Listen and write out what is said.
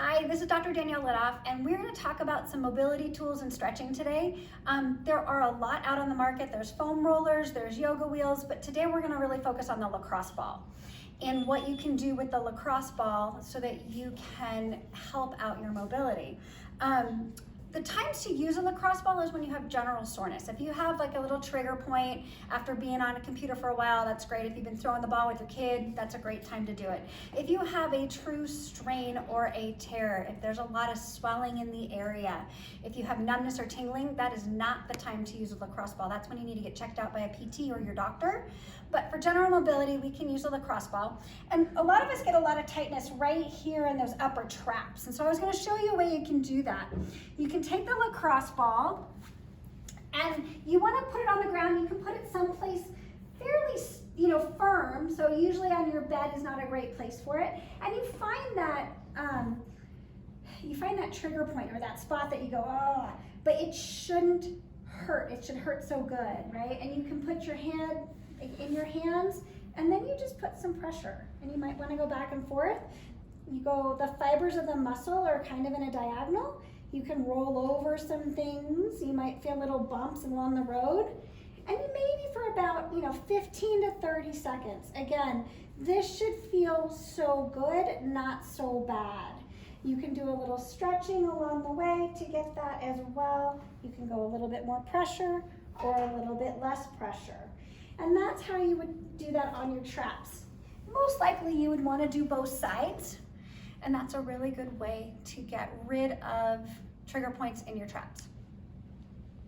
Hi, this is Dr. Danielle Lidoff, and we're going to talk about some mobility tools and stretching today. There are a lot out on the market. There's foam rollers, there's yoga wheels, but today we're going to really focus on the lacrosse ball and what you can do with the lacrosse ball so that you can help out your mobility. The times to use a lacrosse ball is when you have general soreness. If you have like a little trigger point after being on a computer for a while, that's great. If you've been throwing the ball with your kid, that's a great time to do it. If you have a true strain or a tear, if there's a lot of swelling in the area, if you have numbness or tingling, that is not the time to use a lacrosse ball. That's when you need to get checked out by a PT or your doctor. But for general mobility, we can use a lacrosse ball. And a lot of us get a lot of tightness right here in those upper traps. And so I was going to show you a way you can do that. You can take the lacrosse ball and you want to put it on the ground. You can put it someplace fairly, firm. So usually on your bed is not a great place for it. And you find that trigger point or that spot that you go, oh, but it shouldn't hurt. It should hurt so good, right? And you can put your hand in your hands, and then you just put some pressure, and you might want to go back and forth. The fibers of the muscle are kind of in a diagonal. You can roll over some things. You might feel little bumps along the road, and you maybe for about 15 to 30 seconds. Again, this should feel so good, not so bad. You can do a little stretching along the way to get that as well. You can go a little bit more pressure or a little bit less pressure. And that's how you would do that on your traps. Most likely you would want to do both sides, and that's a really good way to get rid of trigger points in your traps.